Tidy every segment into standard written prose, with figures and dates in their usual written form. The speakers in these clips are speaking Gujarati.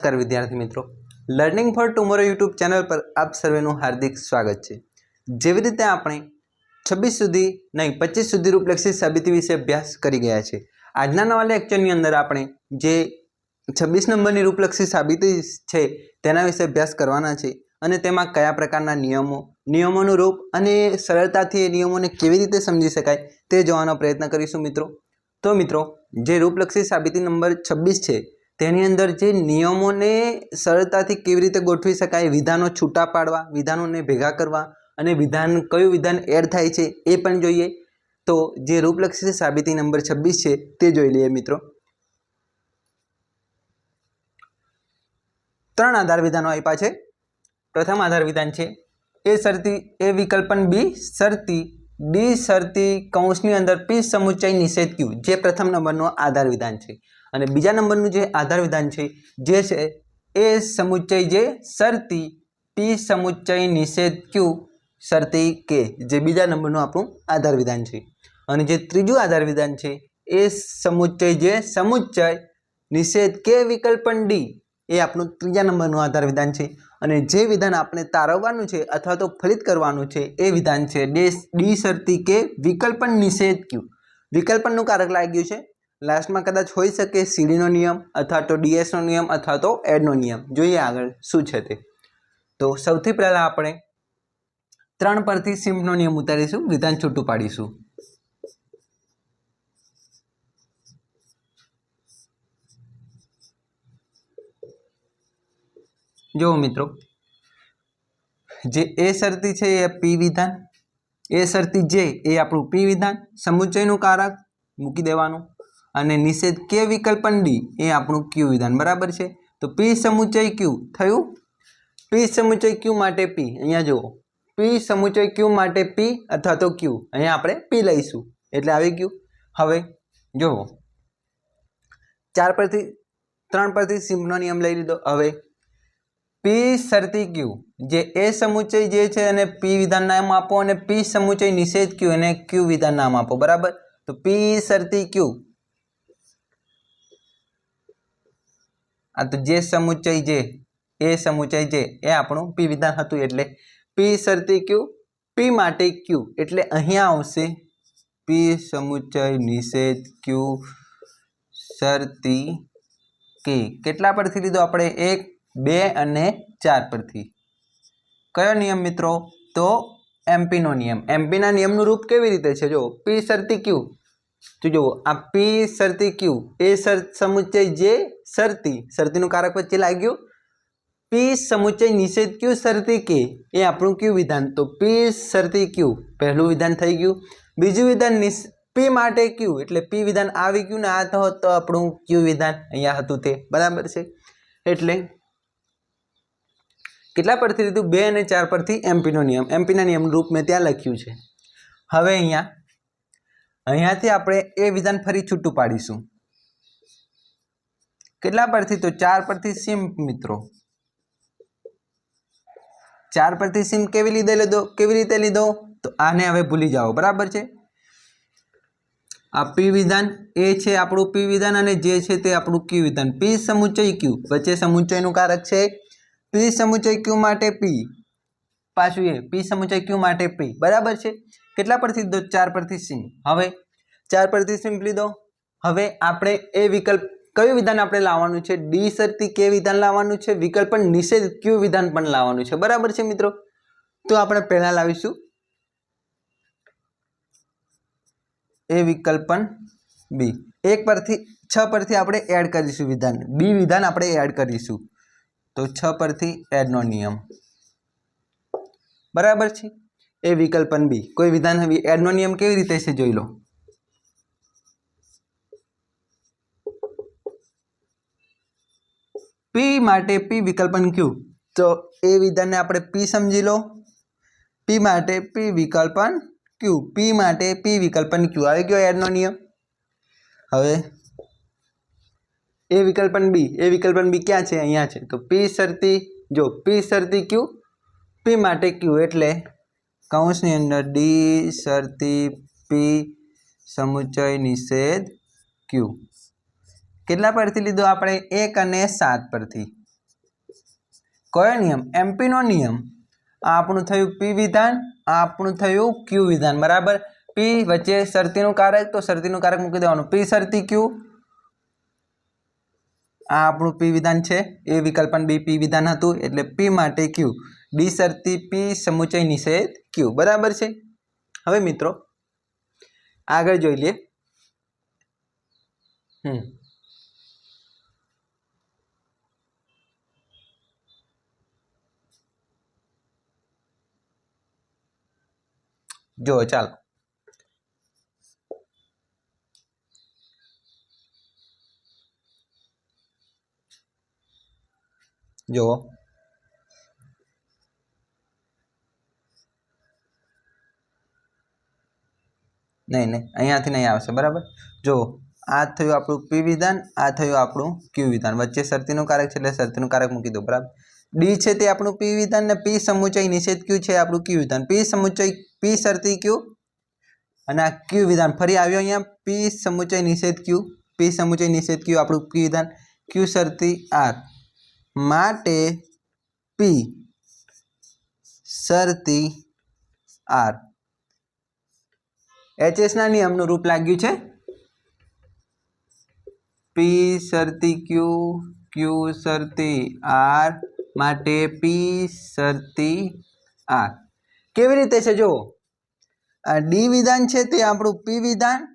नमस्कार विद्यार्थी मित्रों, learning for tomorrow YouTube channel पर आप सर्वेનું हार्दिक स्वागत है। જેવી રીતે આપણે 26 સુધી નહીં 25 સુધી રૂપલક્ષી સાબિતી વિશે અભ્યાસ કરી ગયા છે। આજના નવા લેક્ચરની અંદર આપણે જે 26 નંબરની રૂપલક્ષી સાબિતી છે તેના વિશે અભ્યાસ કરવાના છે અને તેમાં કયા પ્રકારના નિયમોનું રૂપ અને સરળતાથી એ નિયમોને કેવી રીતે સમજી શકાય તે જોવાનો પ્રયત્ન કરીશું મિત્રો। તો મિત્રો, જે રૂપલક્ષી સાબિતી નંબર 26 છે તેની અંદર જે નિયમોને સરળતાથી કેવી રીતે ગોઠવી શકાય, વિધાનો છૂટા પાડવા, વિધાનોને ભેગા કરવા અને કયું વિધાન એડ થાય છે એ પણ જોઈએ। તો જે રૂપલક્ષી સાબિતી નંબર 26 છે તે જોઈ લઈએ મિત્રો। 3 આધાર વિધાનો આપ્યા છે। પ્રથમ આધાર વિધાન છે એ શરતી એ વિકલ્પન બી શરતી ડી શરતી કૌંસની અંદર પી સમુચ્ચય નિષેધ ક્યુ, જે પ્રથમ નંબરનું આધાર વિધાન છે। અને બીજા નંબરનું જે આધાર વિધાન છે જે છે એ સમુચ્ચય જે શરતી પી સમુચ્ચય નિષેધ ક્યુ શરતી કે, જે બીજા નંબરનું આપણું આધાર વિધાન છે। અને જે ત્રીજું આધાર વિધાન છે એ સમુચ્ચય જે સમુચ્ચય નિષેધ કે વિકલ્પન ડી, એ આપણું ત્રીજા નંબરનું આધાર વિધાન છે। અને જે વિધાન આપણે તારવવાનું છે અથવા તો ફલિત કરવાનું છે એ વિધાન છે ડી શરતી કે વિકલ્પન નિષેધ ક્યુ। વિકલ્પનનું કારક લાગ્યું છે, લાસ્ટમાં કદાચ હોઈ શકે સીડીનો નિયમ અથવા તો ડીએસનો નિયમ અથવા તો એડનો નિયમ। જોઈએ આગળ શું છે તે। તો સૌથી પહેલાં આપણે 3 પરથી સિમ્પનો નિયમ ઉતારીશું, વિધાન છૂટું પાડીશું। જો મિત્રો, જે એ શરતી છે એ પી વિધાન, એ શરતી જે એ આપણું પી વિધાન, સમુચ્ચયનું કારક મૂકી દેવાનું અને નિષેધ કે વિકલ્પન ડી એ આપણું ક્યુ વિધાન, બરાબર છે। તો પી સમુચ્ચય ક્યુ થયું। પી સમુચ્ચય ક્યુ માટે પી, અહીંયા જુઓ, પી સમુચ્ચય ક્યુ માટે પી અથવા તો ક્યુ, અહીંયા આપણે પી લઈશું એટલે આવી ગયું। હવે જુઓ, 3 પરથી સિમ્પનો નિયમ લઈ લીધો। હવે પી શરતી ક્યુ, જે એ સમુચ્ચય જે છે એને પી વિધાન નામ આપો અને પી સમુચ્ચય નિષેધ ક્યુ એને ક્યુ વિધાન નામ આપો, બરાબર। તો પી શરતી ક્યુ, આ તો જે સમુચ્ચય જે એ સમુચ્ચય જે એ આપણું પી વિધાન હતું એટલે પી શરતી ક્યુ, પી માટે ક્યુ એટલે અહીંયા આવશે પી સમુચ્ચય નિષેધ ક્યુ શરતી કે। કેટલા પરથી લીધો આપણે? 1, 2 અને 4 પરથી। કયો નિયમ મિત્રો? તો એમપીનો નિયમ। એમપીના નિયમનું રૂપ કેવી રીતે છે? જો પી શરતી ક્યુ, તો જુઓ આ પી શરતી ક્યુ એ સમુચ્ચય જે શરતીનું કારક વચ્ચે લાગ્યું, પી સમુચ્ચય નિષેધ ક્યુ શરતી કે એ આપણું ક્યુ વિધાન। તો પી શરતી ક્યુ પહેલું વિધાન થઈ ગયું। બીજું વિધાન પી માટે ક્યુ એટલે પી વિધાન આવી ગયું ને આ તો આપણું ક્યુ વિધાન અહીંયા હતું તે, બરાબર છે। એટલે કેટલા પરથી લીધું? 2 અને 4 પરથી એમપીનો નિયમ। એમપીના નિયમનું રૂપ મેં ત્યાં લખ્યું છે। હવે અહીંયાથી આપણે એ વિધાન ફરી છૂટું પાડીશું। કેટલા પરથી? તો 4 પરથી સિમ્પ મિત્રો। 4 પરથી સિમ્પ કેવી રીતે લીધો? તો આને હવે ભૂલી જાઓ, બરાબર છે। આ પી વિધાન એ છે આપણું પી વિધાન અને જે છે તે આપણું ક્યુ વિધાન। પી સમુચ્ચય ક્યુ, વચ્ચે સમુચ્ચયનું કારક છે, પી સમુચ્ચય ક્યુ માટે પી, પાછું એ પી સમુચ્ચય ક્યુ માટે પી, બરાબર છે। કેટલા પરથી લીધો? 4 પરથી સિમ્પ। હવે 4 પરથી સિમ્પ લીધો। હવે આપણે એ વિકલ્પ કયું વિધાન આપણે લાવવાનું છે? ડી શરતી કે વિધાન લાવવાનું છે, વિકલ્પન નિષેધ ક્યુ વિધાન પણ લાવવાનું છે, બરાબર છે મિત્રો। તો આપણે પહેલા લાવીશું એ વિકલ્પન બી। 6 પરથી આપણે એડ કરીશું વિધાન, બી વિધાન આપણે એડ કરીશું। તો 6 પરથી એડનો નિયમ, બરાબર છે। એ વિકલ્પન બી કોઈ વિધાન એડનો નિયમ કેવી રીતે છે જોઈ લો। પી માટે પી વિકલ્પન ક્યુ, તો એ વિધાનને આપણે પી સમજી લો। પી માટે પી વિકલ્પન ક્યુ, પી માટે પી વિકલ્પન ક્યુ આવી ગયો એડનો નિયમ। હવે એ વિકલ્પન બી ક્યાં છે? અહીંયા છે। તો પી શરતી, જો પી શરતી ક્યુ, પી માટે ક્યુ એટલે કૌંસની અંદર ડી શરતી પી સમુચ્ચય નિષેધ ક્યુ। કેટલા પરથી લીધો આપણે? 1 અને 7 પરથી। कयो नियम एमपी नो नियम आ आपणुं थयुं पी विधान आ आपणुं थयुं क्यू विधान बराबर पी वच्चे शर्तीनुं कारक तो शर्तीनुं कारक मूकी देवानुं पी शर्ती क्यू आ आपणुं पी विधान छे ए विकल्पन बी पी विधान हतुं एटले पी माटे क्यू डी शर्ती पी समुच्चय निषेध क्यू बराबर छे। हवे मित्रों आगळ जोई लीए जो चालो जो नहीं नहीं अहींयाथी नहीं आवशे बराबर जो आ थयुं आपणुं पी विधान आ थयुं आपणुं क्यू विधान वच्चे शर्तीनुं कारक छे एटले शर्तीनुं कारक मूकी दो बराबर डी छे ते आपणुं पी विधान ने पी समुच्चय निषेध क्यू छे आपणुं क्यू विधान पी समुच्चय पी शर्ती क्यू अने आ क्यू विधान फरी आव्यो अहींया पी समुच्चय निषेध क्यू आपणुं क्यू विधान क्यू शर्ती आर माटे पी शर्ती आर एचएस ना नियमनुं रूप लाग्युं छे पी शर्ती क्यू क्यू शर्ती आर माटे पी शर्ती आर केवी रीते छे जो आ डी विधान छे ते आपणुं पी विधान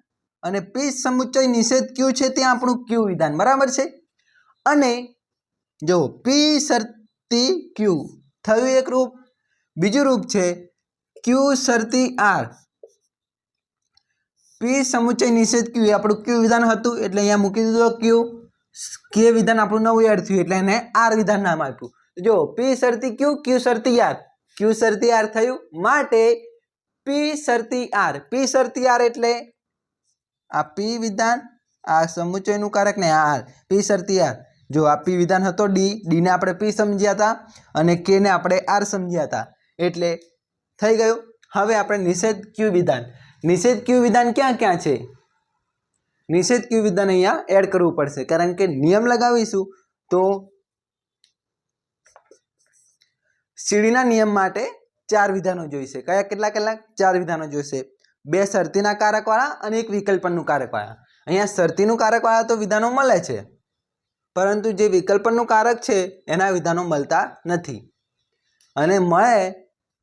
अने पी समुच्चय निषेध क्यू छे ते आपणुं क्यू विधान बराबर छे अने जो पी शर्ती क्यू थयुं एक रूप बीजुं रूप छे क्यू शर्ती आर पी समुच्चय निषेध क्यू आपणुं क्यू विधान हतुं एटले अहींया मूकी दीधो क्यू के विधान आपणुं नवुं एड थयुं एटले एने आर विधान नाम आप्युं जो पी शर्ती क्यू शर्ती आर थयुं माटे पी शर्ती आर एटले आ पी विधान आ समुच्चयनुं कारक ने आर पी शर्ती आर जो आ पी विधान हतो डी ने आपणे पी समज्या हता अने के ने आपणे आर समज्या हता एटले थई गयुं। हवे आपणे निषेध क्यू विधान क्या क्या छे निषेध क्यू विधान अहींया एड करवुं पड़शे कारण के नियम लगावीशुं तो सीडीना नियम माटे 4 विधानो जोईशे कया केटला केटला 4 विधानो जोईशे 2 शर्तीना कारकवाळा अने 1 विकल्पननुं कारकवाळा अहींया शर्तीनुं कारकवाळा तो विधानो मळे छे परंतु जे विकल्पननुं कारक छे एना विधानो मळता नथी अने मळे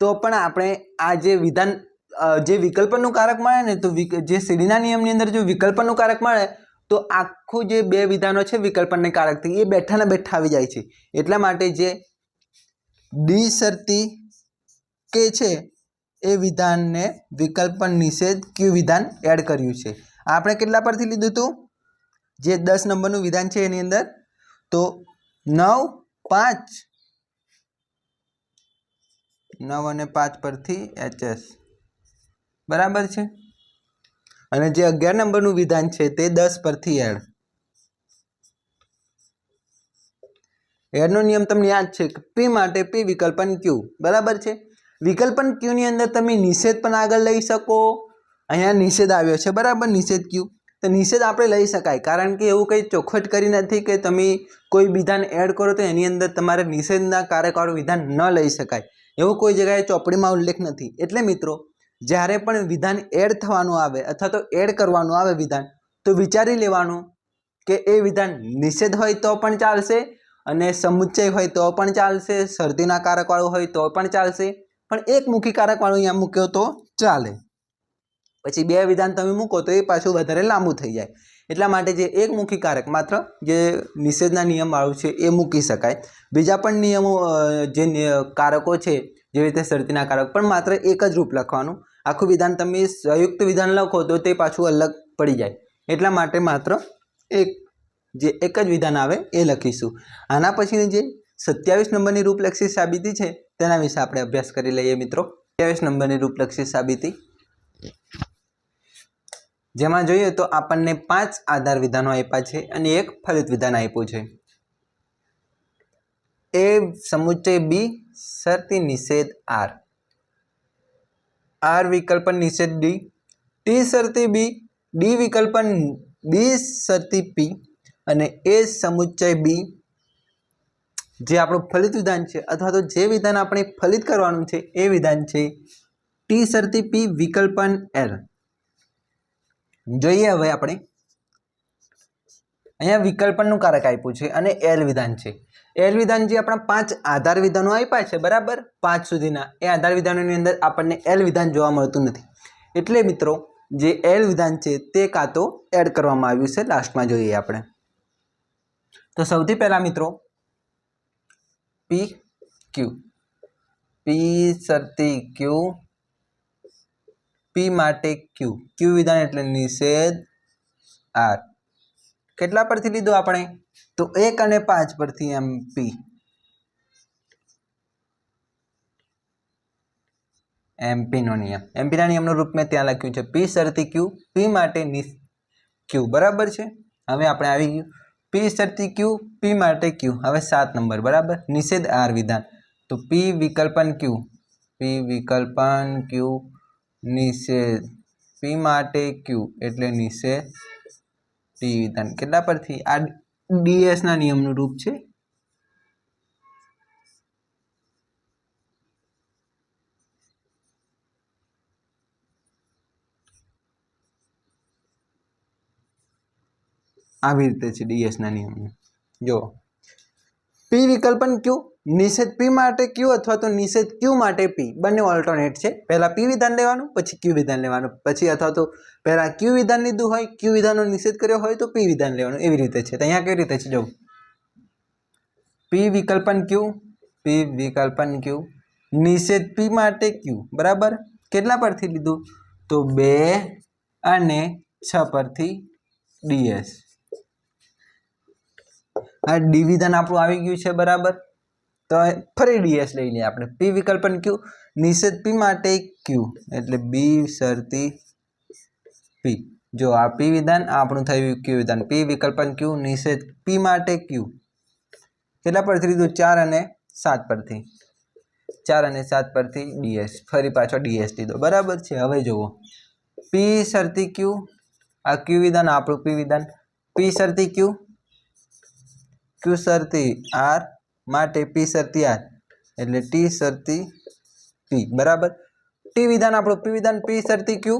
तो पण आपणे आ जे विधान जे विकल्पननुं कारक मळे ने तो जे सीडीना नियमनी अंदर जो विकल्पननुं कारक मळे तो आखुं जे 2 विधानो छे विकल्पनने कारकथी ए बेठाने बेठा आवी जाय छे એટલા માટે जे डी शर्ती के छे ए विधान ने विकल्पन निषेध क्यू विधान एड कर्युं छे आपणे केटला परथी लीधुं हतुं जे 10 नंबरनुं विधान छे एनी अंदर तो 9 અને 5 परथी एचएस बराबर छे अने जे 11 नंबरनुं विधान छे ते 10 परथी एड नो नियम तमने याद छे कि पी माटे पी विकल्पन क्यू बराबर छे विकल्पन क्यू नी अंदर तमे निषेध पण आगळ लई शको अहींया निषेध आव्यो छे बराबर निषेध क्यू तो निषेध आपणे लई शकाय कारण के एवुं कंई चोखवट करी नथी के तमे कोई विधान एड करो तो एनी अंदर तमारे निषेधना कारकवाळुं विधान न लई शकाय एवुं कोई जग्याए चोपड़ीमां उल्लेख नथी एटले मित्रों ज्यारे पण विधान एड थवानुं आवे अथवा तो एड करवानुं आवे विधान तो विचारी लेवानुं के ए विधान निषेध होय तो पण चालशे अने समुच्चय होय तो पण चालशे शर्तीना कारकवाळुं होय तो पण चालशे पण एकमुखी कारकवाळुं अहींया मूक्यो तो चाले पछी 2 विधान तमे मूको तो ए पाछुं वधारे लांबू थई जाय એટલા માટે જે એકમુખી કારક માત્ર જે નિષેધના નિયમવાળું છે એ મૂકી શકાય બીજા પણ નિયમો જે કારકો છે જેવી રીતે શરતીના કારક પણ માત્ર એક જ રૂપ લખવાનું આખું વિધાન તમે સંયુક્ત વિધાન લખો તો તે પાછું અલગ પડી જાય એટલા માટે માત્ર એક જ વિધાન આવે એ લખીશું આના પછીની જે 27 નંબરની રૂપલક્ષી સાબિતી છે તેના વિશે આપણે અભ્યાસ કરી લઈએ મિત્રો 27 નંબરની રૂપલક્ષી સાબિતી જેમાં જોઈએ તો આપણને 5 આધાર વિધાનો આપ્યા છે અને એક ફલિત વિધાન આપ્યું છે એ સમુચ્ચય બી શરતી નિષેધ આર વિકલ્પન નિષેધ ડી ટી શરતી બી ડી વિકલ્પન બી શરતી પી અને એ સમુચ્ચય બી જે આપણું ફલિત વિધાન છે અથવા તો જે વિધાન આપણે ફલિત કરવાનું છે એ વિધાન છે ટી શરતી પી વિકલ્પન એલ. જોઈએ હવે આપણે અહીંયા વિકલ્પનનું કારક આપ્યું છે અને એલ વિધાન છે. એલ વિધાન જે આપણા 5 આધાર વિધાનો આપ્યા છે બરાબર 5 સુધીના, એ આધાર વિધાનોની અંદર આપણને એલ વિધાન જોવા મળતું નથી. એટલે મિત્રો જે એલ વિધાન છે તે કાં તો એડ કરવામાં આવ્યું છે. લાસ્ટમાં જોઈએ આપણે. તો સૌથી પહેલા મિત્રો પી ક્યુ, પી શરતી ક્યુ, પી માટે ક્યુ, ક્યુ વિધાન એટલે નિષેધ આર. કેટલા પરથી લીધું આપણે? તો 1 અને 5 પરથી એમપી. એમપીનો નિયમ, એમપીના નિયમનું રૂપ મેં ત્યાં લખ્યું છે પી શરતી ક્યુ, પી માટે ક્યુ બરાબર છે. હવે આપણે આવી ગયું પી શરતી ક્યુ, પી માટે ક્યુ. હવે 7 નંબર બરાબર નિષેધ આર વિધાન. તો પી વિકલ્પન ક્યુ, પી વિકલ્પન ક્યુ નિષેધ પી માટે ક્યુ એટલે નિષેધ ટી વિધાન. કેટલા પરથી? આ ડીએસ ના નિયમનું રૂપ છે. આવી રીતે છે ડીએસ ના નિયમનું. જો પી વિકલ્પન ક્યુ નિષેધ પી માટે ક્યુ અથવા તો નિષેધ ક્યુ માટે પી, બંને ઓલ્ટરનેટ છે. પહેલા પી વિધાન લેવાનું પછી ક્યુ વિધાન લેવાનું, પછી અથવા તો પહેલા ક્યુ વિધાન લીધું હોય, ક્યુ વિધાનનો નિષેધ કર્યો હોય તો પી વિધાન લેવાનું. એવી રીતે છે. તો અહીંયા કેવી રીતે છે જો પી વિકલ્પન ક્યુ, પી વિકલ્પન ક્યુ નિષેધ પી માટે ક્યુ બરાબર. કેટલા પરથી લીધું? તો 2 અને 6 પરથી ડીએસ. આ ડી વિધાન આપણું આવી ગયું છે બરાબર. તો ફરી ડીએસ લઈ લઈએ આપણે. પી વિકલ્પન ક્યુ નિષેધ પી માટે ક્યુ એટલે બી શરતી પી. જો આ પી વિધાન, આ આપણું થયું ક્યુ વિધાન. પી વિકલ્પન ક્યુ નિષેધ પી માટે ક્યુ. કેટલા પરથી લીધું? 4 અને 7 પરથી. 4 અને 7 પરથી ડીએસ. ફરી પાછો ડીએસ લીધો બરાબર છે. હવે જુઓ પી શરતી ક્યુ, આ ક્યુ વિધાન આપણું પી વિધાન. પી શરતી ક્યુ, ક્યુ શરતી આર માટે પી શરતી આર એટલે ટી શરતી પી બરાબર. ટી વિધાન આપણું પી વિધાન. પી શરતી ક્યુ,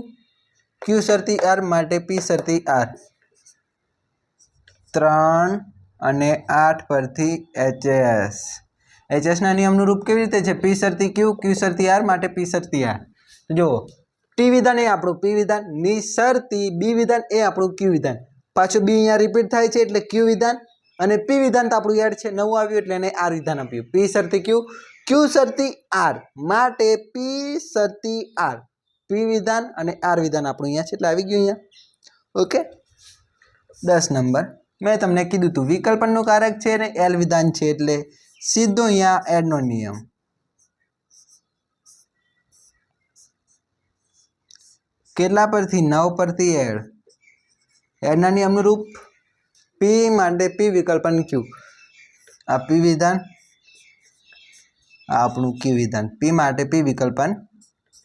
ક્યુ શરતી આર માટે પી શરતી આર. 3 અને 8 પરથી એચએસ. એચએસના નિયમનું રૂપ કેવી રીતે છે? પી શરતી ક્યુ, ક્યુ શરતી આર માટે પી શરતી આર. જો ટી વિધાન એ આપણું પી વિધાન, નિશરતી બી વિધાન એ આપણું ક્યુ વિધાન. પાછું બી અહીંયા રિપીટ થાય છે એટલે ક્યુ વિધાન, અને પી વિધાન તો આપણું એડ છે, નવું આવ્યું એટલે એને આર વિધાન આપ્યું. પી શરતી ક્યુ, ક્યુ શરતી આર માટે પી શરતી આર. પી વિધાન અને આર વિધાન આપણું અહીંયા છે એટલે આવી ગયું અહીંયા. ઓકે. 10 નંબર મેં તમને કીધું હતું વિકલ્પનનું કારક છે અને એલ વિધાન છે એટલે સીધો અહીંયા એડનો નિયમ. કેટલા પરથી? 9 પરથી એડ. એડના નિયમનું રૂપ પી માટે પી વિકલ્પન ક્યુ. આ પી વિધાન, આ આપણું ક્યુ વિધાન. પી માટે પી વિકલ્પન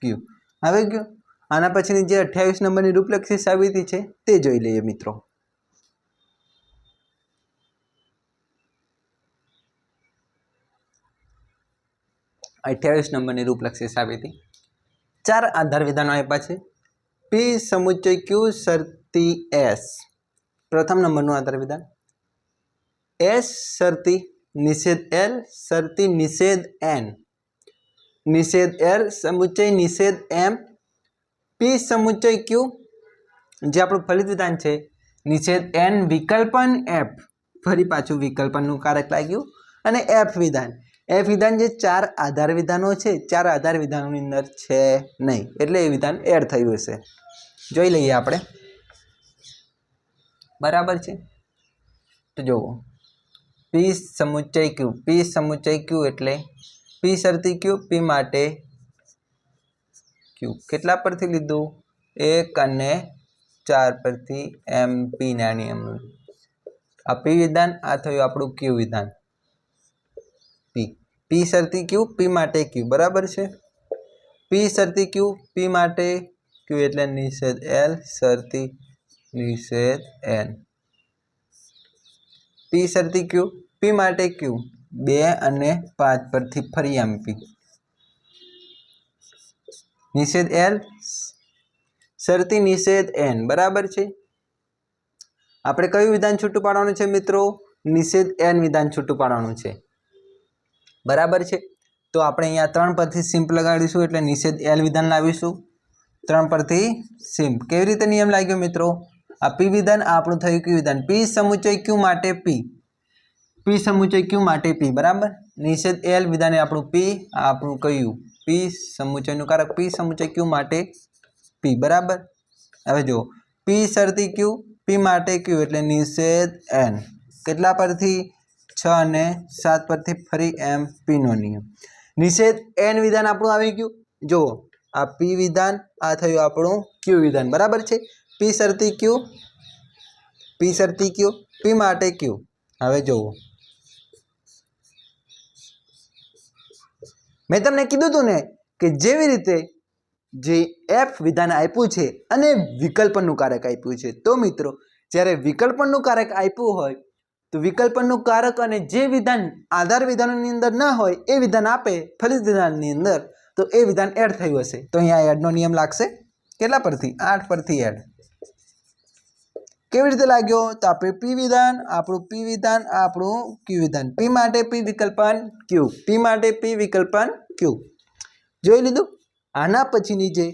ક્યુ. હવે ગયો આના પછીની જે 28 નંબરની રૂપલક્ષી સાબિતી છે તે જોઈ લઈએ મિત્રો. નંબરની રૂપલક્ષી સાબિતી. 4 આધાર વિધાનો આપ્યા છે. પી સમુચ્ચય ક્યુ શરતી એસ. પ્રથમ નંબરનું આધાર વિધાન. એસ શરતી નિષેધ એલ શરતી નિષેધ એન. નિષેધ એલ સમુચ્ચય નિષેધ એમ. પી સમુચ્ચય ક્યુ જે આપણું ફલિત વિધાન છે. નિષેધ એન વિકલ્પન એફ. ફરી પાછું વિકલ્પનનું કારક લાગ્યું. અને એફ વિધાન. એફ વિધાન જે 4 આધાર વિધાનો છે, 4 આધાર વિધાનોની અંદર છે નહીં એટલે એ વિધાન એડ થયું હશે. જોઈ લઈએ આપણે. બરાબર છે. તો જુઓ પી સમુચ્ચય ક્યુ. પી સમુચ્ચય ક્યુ એટલે પી શરતી ક્યુ, પી માટે ક્યુ. કેટલા પરથી લીધું? 1 અને 4 પરથી એમપી ના નિયમનું. આ પી વિધાન, આ થયું આપણું ક્યુ વિધાન. પી પી શરતી ક્યુ, પી માટે ક્યુ બરાબર છે. પી શરતી ક્યુ, પી માટે ક્યુ એટલે નિષેધ એલ શરતી નિષેધ એન. પી શરતી ક્યુ, પી માટે ક્યુ 2 અને 5 પરથી ફરી MP નિષેધ L શરતી નિષેધ N બરાબર છે। આપણે કયું વિધાન છૂટું પાડવાનું છે મિત્રો? નિષેધ N વિધાન છૂટું પાડવાનું છે બરાબર છે। તો આપણે અહીંયા 3 પરથી સિમ્પ લગાડીશું એટલે નિષેધ L વિધાન લાવીશું। 3 પરથી સિમ્પ કેવી રીતે નિયમ લાગ્યો મિત્રો? આ P વિધાન આ આપણું થયું Q વિધાન। P સમુચય Q માટે P સમુચય Q માટે P બરાબર। નિષેધ L વિધાન એ આપણું P આ આપણું કયું P સમુચયનું કારક P સમુચય Q માટે P બરાબર। હવે જો P શરતી Q P માટે Q એટલે નિષેધ N કેટલા પરથી 6 અને 7 પરથી ફરી M P નો નિયમ। નિષેધ N વિધાન આપણું આવી ગયું। જો આ P વિધાન આ થયું આપણું Q વિધાન બરાબર છે। P શરતી Q P માટે Q। હવે જુઓ મેં તમને કીધું હતું ને કે જેવી રીતે જે F વિધાન આપ્યું છે અને વિકલ્પનનું કારક આપ્યું છે, તો મિત્રો જ્યારે વિકલ્પનનું કારક આપ્યું હોય તો વિકલ્પનનું કારક અને જે વિધાન આધાર વિધાનોની અંદર ન હોય એ વિધાન આપે ફલિત વિધાનની અંદર તો એ વિધાન એડ થયું હશે। તો અહીંયા એડનો નિયમ લાગશે કેટલા પરથી? 8 પરથી એડ। કેવી રીતે લાગ્યો? તો આપણે P વિધાન આપણું P વિધાન આપણું Q વિધાન P માટે P વિકલ્પન Q P માટે P વિકલ્પન Q જોઈ લીધું। આના પછીની જે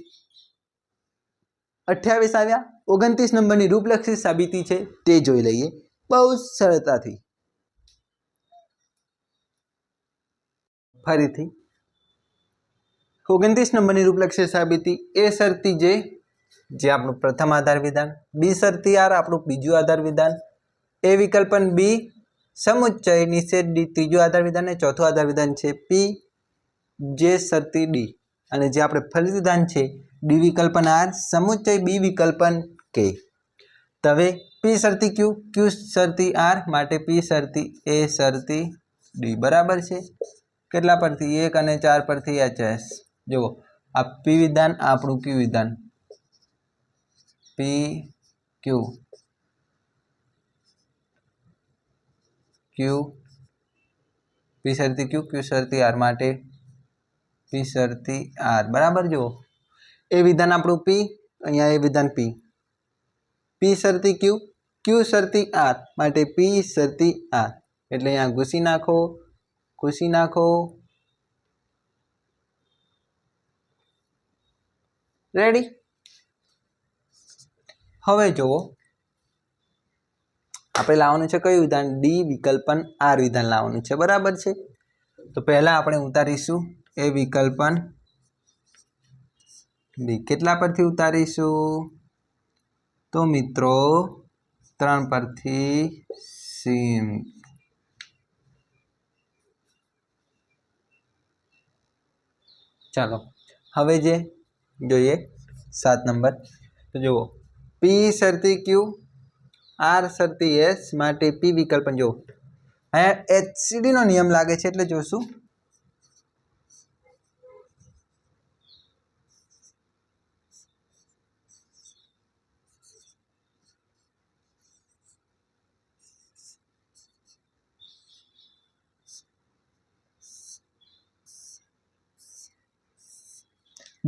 28 આવ્યા 29 નંબરની રૂપલક્ષી સાબિતી છે તે જોઈ લઈએ બહુ સરળતાથી। ફરીથી 29 નંબરની રૂપલક્ષી સાબિતી એ શરતી જે આપણું પ્રથમ આધાર વિધાન, B શરતી R આપણું બીજું આધાર વિધાન, A વિકલ્પન B સમુચ્ચય નિષેધ D ત્રીજું આધાર વિધાન અને ચોથું આધાર વિધાન છે P J શરતી D અને જે આપણે ફલિત વિધાન છે D વિકલ્પન R સમુચ્ચય B વિકલ્પન K। તો હવે P શરતી Q Q શરતી R માટે P શરતી A શરતી D બરાબર છે। કેટલા પરથી? 1 અને 4 પરથી HS। જુઓ આ P વિધાન આપણું Q વિધાન P Q Q P શરતી Q Q શરતી R માટે P શરતી R બરાબર। જુઓ એ વિધાન આપણું P અહીંયા એ વિધાન P P શરતી Q Q શરતી R માટે P શરતી R એટલે અહીંયા ઘૂસી નાખો રેડી। હવે જુઓ આપણે લાવવાનું છે કયું વિધાન? D વિકલ્પન R વિધાન લાવવાનું છે બરાબર છે। તો પહેલા આપણે ઉતારીશું એ વિકલ્પન D કેટલા પરથી ઉતારીશું? તો મિત્રો 3 પરથી સિમ્પ। ચાલો હવે જે જોઈએ 7 નંબર। તો જુઓ P શરતી Q R શરતી S માટે P વિકલ્પન જુઓ અહીંયા HCD નો નિયમ લાગે છે એટલે જોશું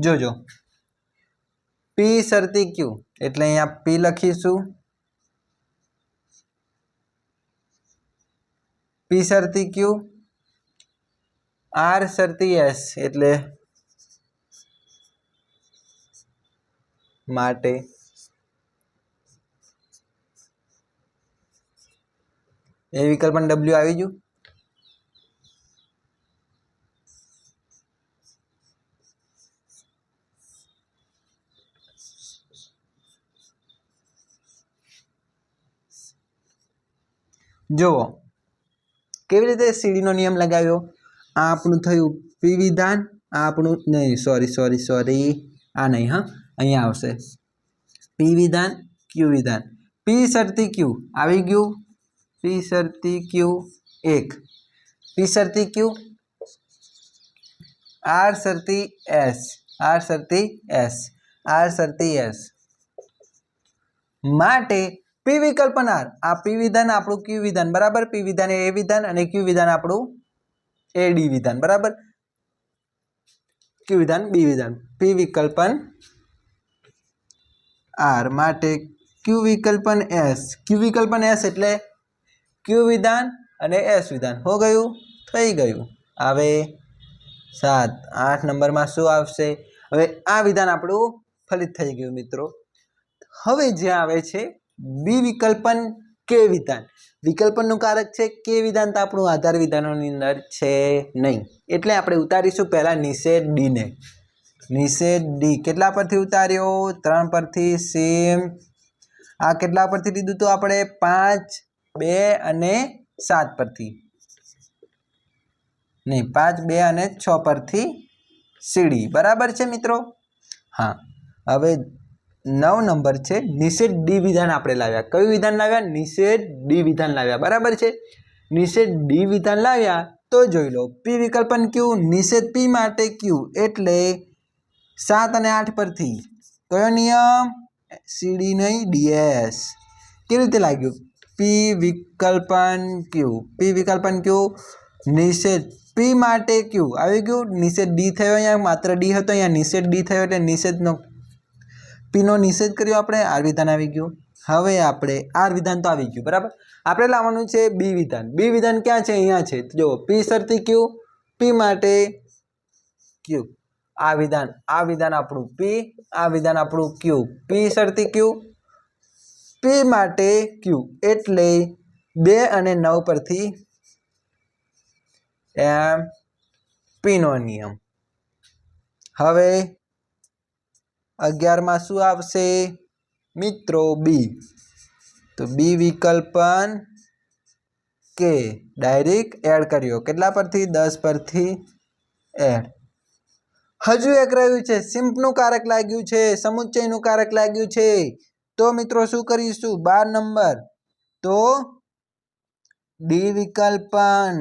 જોજો P શરતી Q એટલે અહીંયા P લખીશું P શરતી Q R શરતી S એટલે માટે એ વિકલ્પન W આવી ગયું। જુઓ કેવી રીતે CD નો નિયમ લગાવ્યો? આ આપણું થયું P વિધાન આ આપણું નહીં સોરી આ નહીં હા અહીંયા આવશે P વિધાન Q વિધાન P શરતી Q આવી ગયું P શરતી Q 1 P શરતી Q R શરતી S R શરતી S R શરતી S માટે P વિકલ્પન R આ P વિધાન આપણું Q વિધાન બરાબર। P વિધાન એ વિધાન અને Q વિધાન આપણું એ ડી વિધાન બરાબર, ક્યુ વિધાન બી વિધાન, પી વિકલ્પન આર માટે ક્યુ વિકલ્પન એસ, ક્યુ વિકલ્પન એસ એટલે ક્યુ વિધાન અને એસ વિધાન હો ગયું, થઈ ગયું। હવે 7 8 નંબરમાં શું આવશે? હવે આ વિધાન આપણું ફલિત થઈ ગયું મિત્રો। હવે જે આવે છે બી વિકલ્પન કે વિધાન, વિકલ્પનનું કારક છે કે વિધાન, તો આપણું આધાર વિધાનોની અંદર છે નહીં, એટલે આપણે ઉતારીશું પહેલા નિષેધ ડી ને। નિષેધ ડી કેટલા પરથી ઉતાર્યો? 3 પરથી સેમ। આ કેટલા પરથી લીધું તો આપણે 5 2 અને 7 પરથી, નહીં 5 2 અને 6 પરથી સીડી બરાબર છે મિત્રો। હા હવે 9 નંબર છે નિષેધ ડી વિધાન આપણે લાવ્યા। કયું વિધાન લાવ્યા? નિષેધ ડી વિધાન લાવ્યા બરાબર છે। નિષેધ ડી વિધાન લાવ્યા તો જોઈ લો પી વિકલ્પન ક્યુ, નિષેધ પી માટે ક્યુ એટલે 7 અને 8 પરથી કયો નિયમ? સીડી નહીં ડીએસ। કેવી રીતે લાગ્યું? પી વિકલ્પન ક્યુ, પી વિકલ્પન ક્યુ નિષેધ પી માટે ક્યુ આવી ગયું, નિષેધ ડી થયો, અહીંયા માત્ર ડી હતો, અહીંયા નિષેધ ડી થયો એટલે નિષેધનો પીનો નિષેધ કર્યો આપણે, આર વિધાન આવી ગયું। હવે આપણે આર વિધાન તો આવી ગયું બરાબર, આપણે લાવવાનું છે બી વિધાન। બી વિધાન ક્યાં છે? અહીંયા છે, જો પી શરતી ક્યુ, પી માટે ક્યુ, આ વિધાન આપણું પી, આ વિધાન આપણું ક્યુ, પી શરતી ક્યુ, પી માટે ક્યુ એટલે 2 અને 9 પરથી એમ પી નો નિયમ। હવે 11માં શું આવશે મિત્રો? બી, તો બી વિકલ્પન કે ડાયરેક્ટ એડ કર્યો, કેટલા પરથી? 10 પરથી એડ। હજુ એક રહ્યું છે, સિમ્પનું કારક લાગ્યું છે, સમુચ્ચયનું કારક લાગ્યું છે, તો મિત્રો શું કરીશું? 12 નંબર, તો ડી વિકલ્પન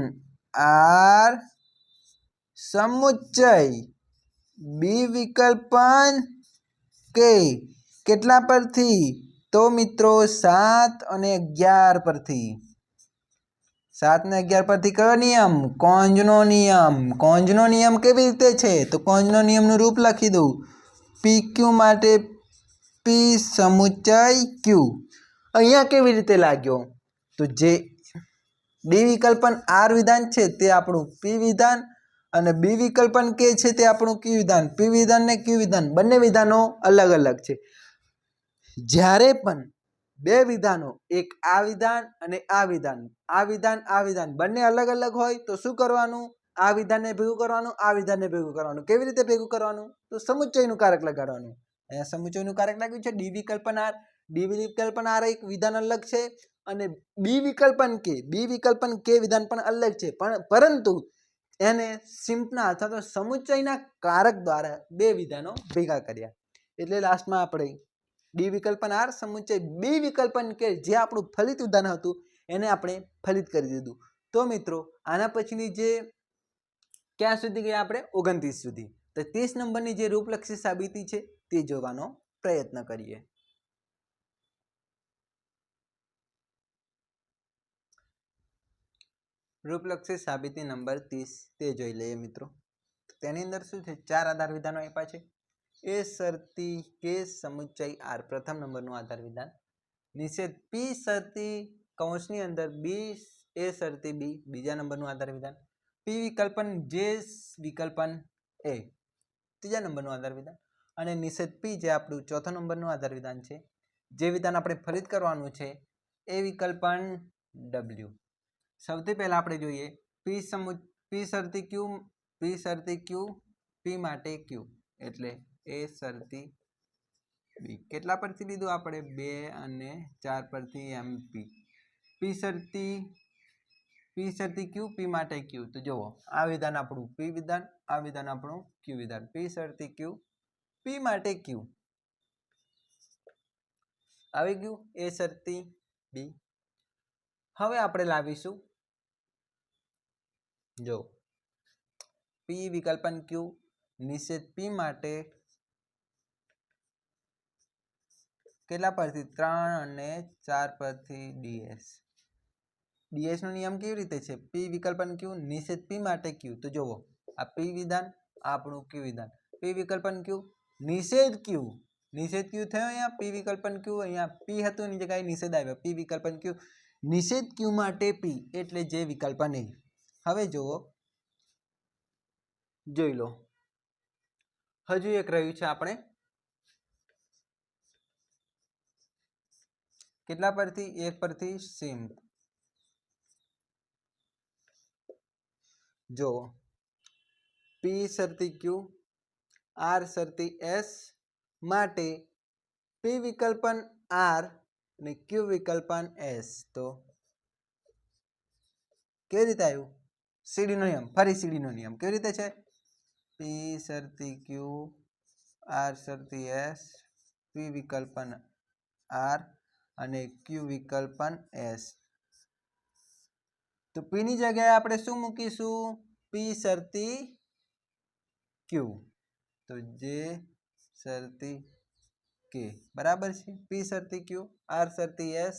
આર સમુચ્ચય, બી વિકલ્પન કે કેટલા પરથી? તો મિત્રો 7 અને 11 પરથી। 7 ને 11 પરથી કયો નિયમ? કોંજનો નિયમ। કોંજનો નિયમ કેવી રીતે છે? તો કોંજનો નિયમનું રૂપ લખી દઉં, પી ક્યુ માટે પી સમુચ્ચય ક્યુ। અહીંયા કેવી રીતે લાગ્યો? તો જે ડી વિકલ્પન આર વિધાન છે તે આપણું પી વિધાન અને બી વિકલ્પન કે છે તે આપણું ક્યુ વિધાન। પી વિધાન ને ક્યુ વિધાન બંને વિધાનો અલગ અલગ છે। જ્યારે પણ બે વિધાનો, એક આ વિધાન અને આ વિધાન, આ વિધાન બંને અલગ અલગ હોય તો શું કરવાનું? આ વિધાનને ભેગું કરવાનું, આ વિધાનને ભેગું કરવાનું। કેવી રીતે ભેગું કરવાનું? તો સમુચ્ચયનું કારક લગાડવાનું। અહીંયા સમુચ્ચયનું કારક લાગ્યું છે ડી વિકલ્પન આર, ડી વિકલ્પન આર એક વિધાન અલગ છે અને બી વિકલ્પન કે વિધાન પણ અલગ છે, પરંતુ એને સિમ્પના અથવા તો સમુચ્ચયના કારક દ્વારા બે વિધાનો ભેગા કર્યા એટલે લાસ્ટમાં આપણે ડી વિકલ્પન આર સમુચ્ચય બી વિકલ્પન કે જે આપણું ફલિત વિધાન હતું એને આપણે ફલિત કરી દીધું। તો મિત્રો આના પછીની જે ક્યાં સુધી ગયા આપણે? 29 સુધી। તો 30 નંબરની જે રૂપલક્ષી સાબિતી છે તે જોવાનો પ્રયત્ન કરીએ। રૂપલક્ષી સાબિતી નંબર 30 તે જોઈ લઈએ મિત્રો। તેની અંદર શું છે? 4 આધાર વિધાનો આપ્યા છે। એ શરતી કે સમુચ્ચય આર પ્રથમ નંબરનું આધાર વિધાન, નિષેધ પી શરતી કૌંસની અંદર બી એ શરતી બી બીજા નંબરનું આધાર વિધાન, પી વિકલ્પન જે વિકલ્પન એ ત્રીજા નંબરનું આધાર વિધાન અને નિષેધ પી જે આપણું ચોથા નંબરનું આધાર વિધાન છે। જે વિધાન આપણે ફલિત કરવાનું છે એ વિકલ્પન ડબલ્યુ। સૌથી પહેલા આપણે જોઈએ પી શરતી ક્યુ, પી માટે ક્યુ એટલે એ શરતી બી કેટલા પરથી લીધું આપણે? 2 અને 4 પરથી એમપી। પી શરતી ક્યુ, પી માટે ક્યુ, તો જુઓ આ વિધાન આપણું પી વિધાન, આ વિધાન આપણું ક્યુ વિધાન। પી શરતી ક્યુ, પી માટે ક્યુ આવી ગયું, એ શરતી બી। હવે આપણે લાવીશું જો પી વિકલ્પન ક્યુ, નિષેધ પી માટે કેટલા પરથી? 3 અને 4 પરથી ડીએસ। ડીએસ નો નિયમ કેવી રીતે છે? પી વિકલ્પન ક્યુ નિષેધ પી માટે ક્યુ. તો જુઓ આ પી વિધાન આપણું ક્યુ વિધાન. પી વિકલ્પન ક્યુ નિષેધ ક્યુ. નિષેધ ક્યુ થયો અહીંયા. પી વિકલ્પન ક્યુ અહીંયા પી હતું એની જગ્યાએ નિષેધ આવ્યો. પી વિકલ્પન ક્યુ નિષેધ ક્યુ માટે પી એટલે જે વિકલ્પન એ. હવે જુઓ જોઈ લો હજુ એક રહ્યું છે આપણે કેટલા પરથી? 1 પરથી સીમ. જો પી શરતી ક્યુ આર શરતી એસ માટે પી વિકલ્પન આર અને ક્યુ વિકલ્પન એસ. તો કેવી રીતે આવ્યું? સીડી નો નિયમ. ફરી સીડી નો નિયમ કેવી રીતે છે? પી શરતી ક્યુ આર શરતી એસ પી વિકલ્પન આર અને ક્યુ વિકલ્પન એસ. તો પી ની જગ્યાએ આપણે શું મૂકીશું? પી શરતી ક્યુ. તો જે શરતી કે બરાબર છે. પી શરતી ક્યુ આર શરતી એસ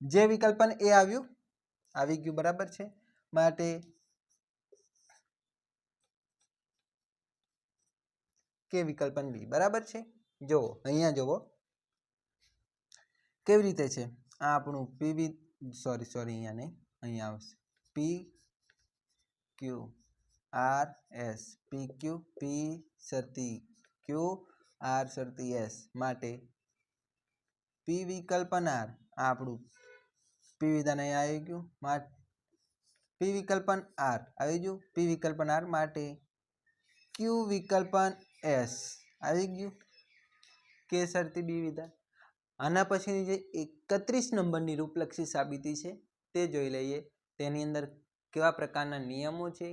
જે વિકલ્પન એ આવ્યું આવી ગયું બરાબર છે માટે કે વિકલ્પન બી બરાબર છે. જો અહીંયા જુઓ કેવી રીતે છે આ આપણું પી સોરી અહીંયા નહીં અહીંયા આવશે પી ક્યુ આર એસ પી ક્યુ પી શરતી ક્યુ આર શરતી એસ માટે પી વિકલ્પન આર આપણું પી વિધાન અહીંયા આવી ગયું. પી વિકલ્પન આર આવી ગયું. પી વિકલ્પન આર માટે ક્યુ વિકલ્પન એસ આવી ગયું. કે શરતી બી વિધાન. આના પછીની જે 31 નંબરની રૂપલક્ષી સાબિતી છે તે જોઈ લઈએ. તેની અંદર કેવા પ્રકારના નિયમો છે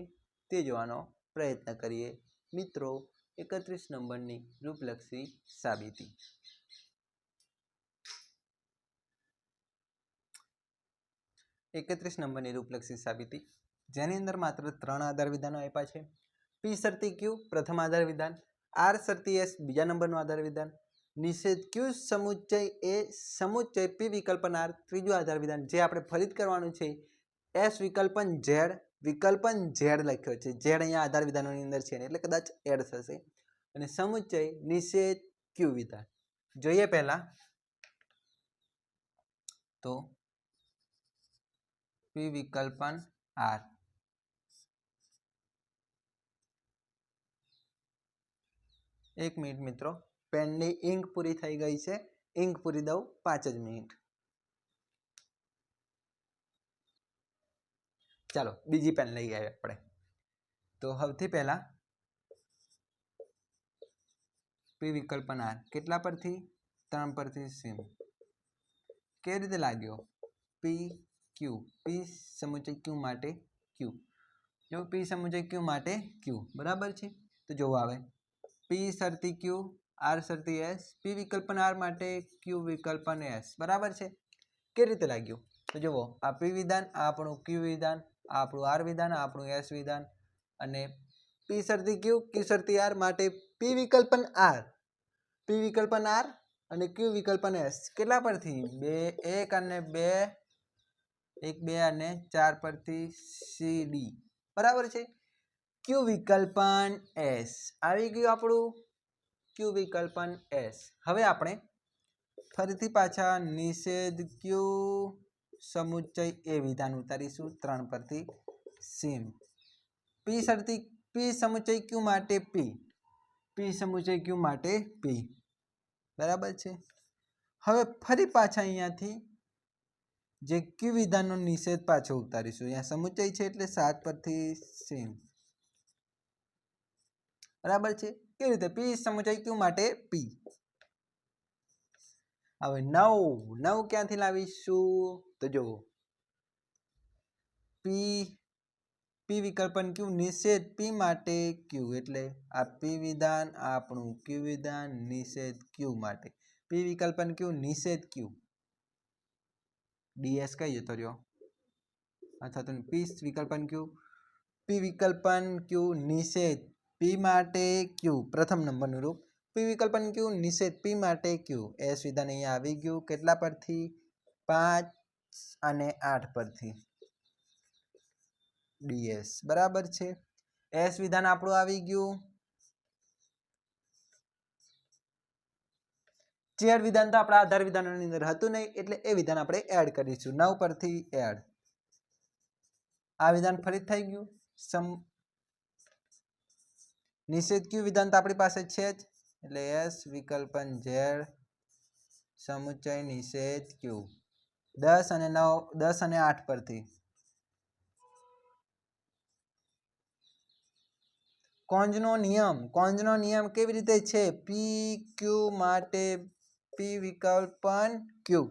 તે જોવાનો પ્રયત્ન કરીએ. મિત્રો 31 નંબરની રૂપલક્ષી સાબિતી. નંબરની રૂપલક્ષી સાબિતી જેની અંદર માત્ર 3 આધાર વિધાનો આપ્યા છે. પી શરતી ક્યુ પ્રથમ આધાર વિધાન, આર શરતી એસ બીજા નંબરનું આધાર વિધાન, નિષેધ ક્યુ સમુચ્ચય એ સમુચ્ચય પી વિકલ્પન આર ત્રીજું આધાર વિધાન. જે આપણે ફરીથી કરવાનું છે એસ વિકલ્પન ઝેડ લખ્યો છે. ઝેડ અહીંયા આધાર વિધાનોની અંદર છે એટલે કદાચ એડ થશે. અને સમુચ્ચય નિષેધ ક્યુ વિધાન જોઈએ પહેલા તો પી વિકલ્પન આર. એક મિનિટ મિત્રો, પેનની ઇંક પૂરી થઈ ગઈ છે. ઇંક પૂરી દઉં 5 જ મિનિટ. ચાલો બીજી પેન લઈ આવ્યા આપણે. તો સૌથી પહેલા પી વિકલ્પન આર કેટલા પરથી? 3 પરથી સીમ. કેવી રીતે લાગ્યો? પી ક્યુ પી સમુચ્ચય ક્યુ માટે ક્યુ. જો પી સમુચ્ચય ક્યુ માટે ક્યુ બરાબર છે. તો જોવો આવે પી શરતી ક્યુ આર શરતી એસ પી વિકલ્પન આર માટે ક્યુ વિકલ્પન એસ બરાબર છે. કેવી રીતે લાગ્યું? તો જુઓ આ પી વિધાન આ આપણું ક્યુ વિધાન આ આપણું આર વિધાન આ આપણું એસ વિધાન અને પી શરતી ક્યુ ક્યુ શરતી આર માટે પી વિકલ્પન આર અને ક્યુ વિકલ્પન એસ કેટલા પરથી? 1 અને 2 અને 4 પરથી સી ડી બરાબર છે. ક્યુ વિકલ્પન એસ આવી ગયું આપણું ક્યુ વિકલ્પન એસ. હવે આપણે ફરીથી પાછા નિષેધ ક્યુ સમુચ્ચય એ વિધાન ઉતારીશું 3 પરથી સીમ. પી શરતી પી સમુચ્ચય ક્યુ માટે પી સમુચ્ચય ક્યુ માટે પી બરાબર છે. હવે ફરી પાછા અહીંયાથી જે ક્યુ વિધાનનો નિષેધ પાછો ઉતારીશું. અહીંયા સમુચ્ચય છે એટલે 7 પરથી સીમ બરાબર છે. કેવી રીતે? પી સમુચ્ચય ક્યુ માટે પી. હવે 9 ક્યાંથી લાવીશું? તો જુઓ પી વિકલ્પન ક્યુ નિષેધ પી માટે ક્યુ એટલે આ પી વિધાન આ આપણું ક્યુ વિધાન નિષેધ ક્યુ માટે પી વિકલ્પન ક્યુ નિષેધ ક્યુ ડીએસ કઈ જતો રહ્યો અથવા તો પી વિકલ્પન ક્યુ નિષેધ પી માટે ક્યુ પ્રથમ નંબરનું રૂપ પી વિકલ્પન ક્યુ નિષેધ પી માટે ક્યુ એસ વિધાન અહીંયા આવી ગયું કેટલા પરથી 5 અને 8 પરથી ડીએસ બરાબર છે એસ વિધાન આપણું આવી ગયું ચેડ વિધાન તો આપણા આધાર વિધાનોની અંદર હતું નહીં એટલે એ વિધાન આપણે એડ કરીશું 9 પરથી એડ આ વિધાન ફરી થઈ ગયું નિષેધ ક્યુ વિધાન તો આપણી પાસે છે જ એટલે એસ વિકલ્પન ઝેડ સમુચ્ચય નિષેધ ક્યુ 10 અને 9 10 અને 8 પરથી કોંજનો નિયમ કેવી રીતે છે પી ક્યુ માટે પી વિકલ્પન ક્યુ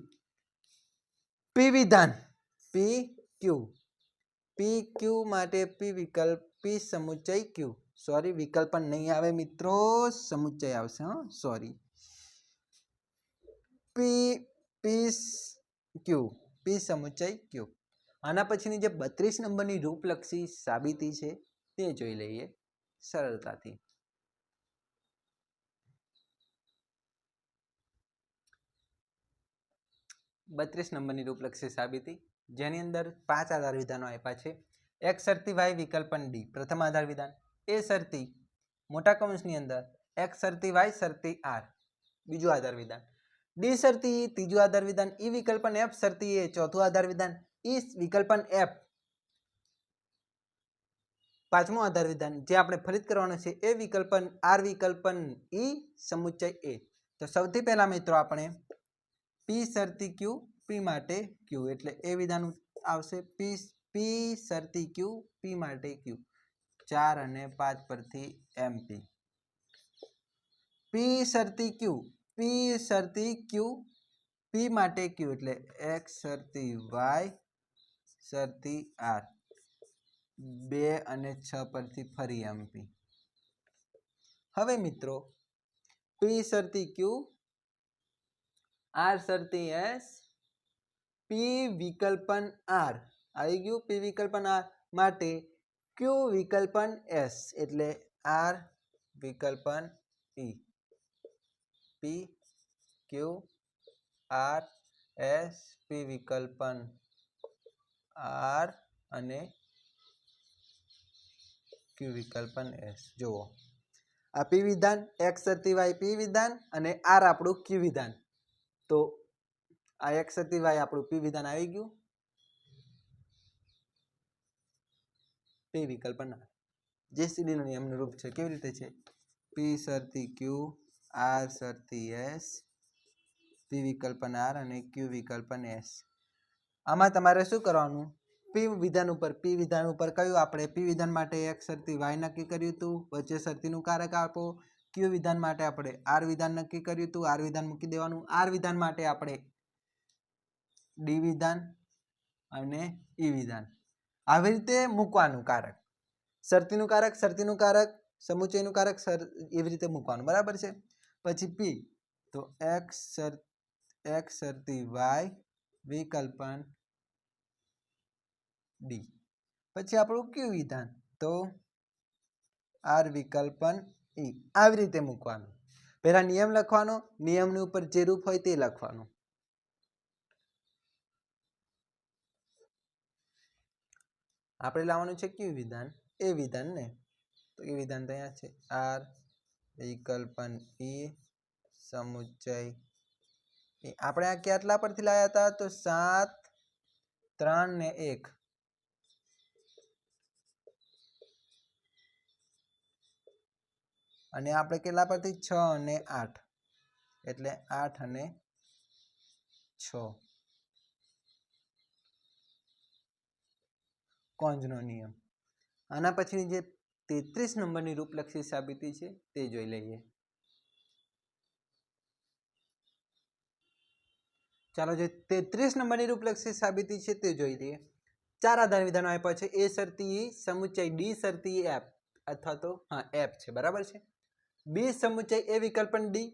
પી વિધાન પી ક્યુ માટે પી વિકલ્પ પી સમુચ્ચય ક્યુ સોરી વિકલ્પન નહીં આવે મિત્રો સમુચ્ચય આવશે હા સોરી પી ક્યુ પી સમુચ્ચય ક્યુ આના પછીની જે 32 નંબરની રૂપલક્ષી સાબિતી છે તે જોઈ લઈએ સરળતાથી 32 નંબરની રૂપલક્ષી સાબિતી જેની અંદર 5 આધાર વિધાનો આપ્યા છે એક શરતી વાય વિકલ્પન ડી પ્રથમ આધાર વિધાન એ શરતી મોટા કૌંસની અંદર એક શરતી વાય શરતી આર બીજું આધાર વિધાન ડી શરતી ત્રીજું આધાર વિધાન ઈ વિકલ્પન એફ શરતી એ ચોથું આધાર વિધાન ઈ વિકલ્પન એફ પાંચમું આધાર વિધાન જે આપણે ફરીદ કરવાનું છે એ વિકલ્પન આર વિકલ્પન ઈ સમુચ્ચય એ તો સૌથી પહેલા મિત્રો આપણે પી શરતી ક્યુ પી માટે ક્યુ એટલે એ વિધાન આવશે પી શરતી ક્યુ પી માટે ક્યુ 4 અને 5 પરથી એમપી પી શરતી ક્યુ પી માટે ક્યુ એટલે એક્સ શરતી વાય શરતી આર 2 અને 6 પરથી ફરી એમપી હવે મિત્રો પી શરતી ક્યુ આર શરતી એસ પી વિકલ્પન આર આવી ગયું પી વિકલ્પન આર માટે ક્યુ વિકલ્પન એસ એટલે આર વિકલ્પન ઈ P Q R S P વિકલ્પન આર અને ક્યુ વિકલ્પન એસ જુઓ આ પી વિધાન એક્સ શરતી વાય પી વિધાન અને આર આપણું ક્યુ વિધાન તો આ એક્સ શરતી વાય આપણું પી વિધાન આવી ગયું પી વિકલ્પન આર જીસીડી નો નિયમનું રૂપ છે કેવી રીતે છે પી શરતી ક્યુ આર શરતી એસ પી વિકલ્પન આર અને ક્યુ વિકલ્પન એસ આમાં તમારે શું કરવાનું પી વિધાન ઉપર કયું આપણે પી વિધાન માટે એક શરતી વાય નક્કી કર્યું હતું વચ્ચે શરતીનું કારક આપો ક્યુ વિધાન માટે આપણે આર વિધાન નક્કી કર્યું હતું આર વિધાન મૂકી દેવાનું આર વિધાન માટે આપણે ડી વિધાન અને ઈ વિધાન આવી રીતે મૂકવાનું કારક શરતીનું કારક સમુચ્ચયનું કારક એવી રીતે મૂકવાનું બરાબર છે પછી પી તો એક્સ શરતી વાય વિકલ્પન ડી પછી આપણું ક્યુ વિધાન તો આર વિકલ્પન ઈ આવી રીતે મૂકવાનું પહેલા નિયમ લખવાનો નિયમની ઉપર જે રૂપ હોય તે લખવાનું આપણે લાવવાનું છે ક્યુ વિધાન એ વિધાન ને તો એ વિધાન તો અહીંયા છે આર વિકલ્પન ઈ સમુચ્ચય આપણે આ કેટલા પરથી લાવ્યા હતા તો 7 3 ને 1 અને આપણે કેટલા પરથી 6 અને 8 એટલે 8 અને 6 કોંજનો નિયમ આના પછીની જે 33 નંબરની રૂપલક્ષી સાબિતી છે તે જોઈ લઈએ ચાલો જે 33 નંબરની રૂપલક્ષી સાબિતી છે તે જોઈ લઈએ 4 આધાર વિધાનો આપ્યા છે એ શરતી સમુચ્ચય ડી શરતી એફ અથવા તો હા એફ છે બરાબર છે બી સમુચ્ચય એ વિકલ્પન ડી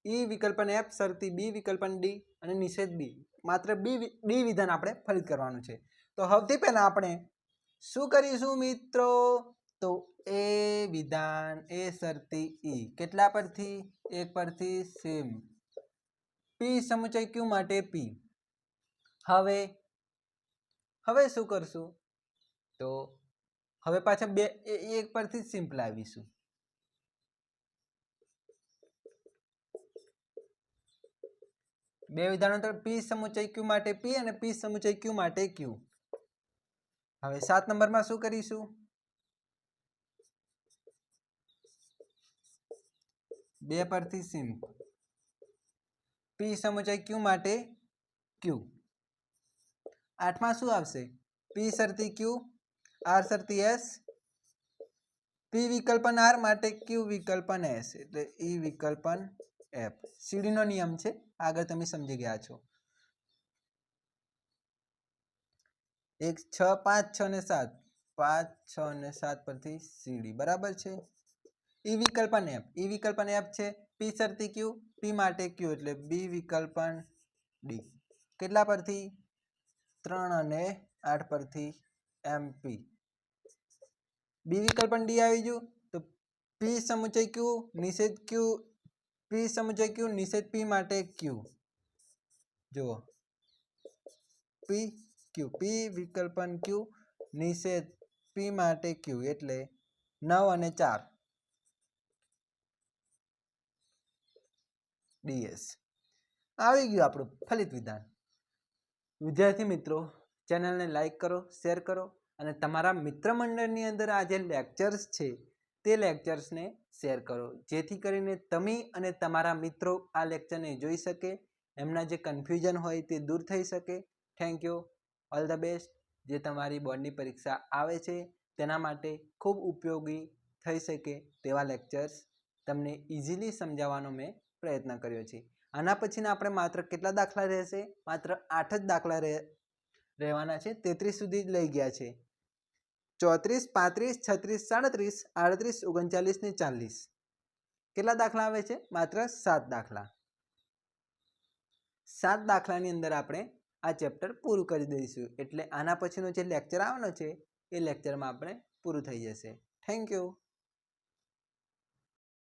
ઈ વિકલ્પન એફ શરતી બી વિકલ્પન ડી અને નિષેધ બી માત્ર ડી વિધાન આપણે ફલિત કરવાનું છે તો સૌથી પહેલા આપણે શું કરીશું મિત્રો તો એ વિધાન એ શરતી ઈ કેટલા પરથી? 1 પરથી સેમ. પી સમુચય ક્યુ માટે પી. હવે શું કરશું? તો હવે પાછા 1 પરથી સિમ્પલ આવીશું. બે વિધાનો પી સમુચય ક્યુ માટે પી અને પી સમુચય ક્યુ માટે ક્યુ. હવે 7 નંબરમાં શું કરીશું? 2 પરથી સિમ્પ. પી સમુચય ક્યુ માટે ક્યુ. 8માં શું આવશે? પી શરતી ક્યુ, આર શરતી એસ, પી વિકલ્પન આર માટે ક્યુ વિકલ્પન એસ, એટલે ઈ વિકલ્પન એફ. સીડીનો નિયમ છે, આગળ તમે સમજી ગયા છો. 1 6 5 6 અને 7, 5 6 અને 7 પરથી સીડી બરાબર છે. ઈ વિકલ્પન એફ, ઈ વિકલ્પન એફ છે. પી શરતી ક્યુ, પી માટે ક્યુ, એટલે બી વિકલ્પન ડી. કેટલા પરથી? 3 અને 8 પરથી એમપી. બી વિકલ્પન ડી આવી ગયું. તો પી સમુચય ક્યુ નિષેધ ક્યુ, પી સમુચય ક્યુ નિષેધ પી માટે ક્યુ. જુઓ પી ક્યુ, પી વિકલ્પન ક્યુ નિષેધ પી માટે ક્યુ, એટલે 9 અને 4 ડીએસ. આવી ગયું આપણું ફલિત વિધાન. વિદ્યાર્થી મિત્રો, ચેનલને લાઈક કરો, શેર કરો અને તમારા મિત્ર મંડળની અંદર આ જે લેક્ચર્સ છે તે લેક્ચર્સને શેર કરો, જેથી કરીને તમે અને તમારા મિત્રો આ લેક્ચરને જોઈ શકે, એમના જે કન્ફ્યુઝન હોય તે દૂર થઈ શકે. Thank you. All the best. જે તમારી બોર્ડની પરીક્ષા આવે છે તેના માટે ખૂબ ઉપયોગી થઈ શકે તેવા લેક્ચર્સ તમને ઇઝીલી સમજાવવાનો મેં પ્રયત્ન કર્યો છે. આના પછીના આપણે માત્ર કેટલા દાખલા રહેશે? માત્ર 8 જ દાખલા રહેવાના છે. 33 સુધી જ લઈ ગયા છે. 34, 35, 36, 37, 38, 39 ને 40. કેટલા દાખલા આવે છે? માત્ર 7 દાખલા. 7 દાખલાની અંદર આપણે આ ચેપ્ટર પૂરું કરી દઈશું. એટલે આના પછીનો જે લેક્ચર આવવાનો છે એ લેક્ચરમાં આપણે પૂરું થઈ જશે. Thank you.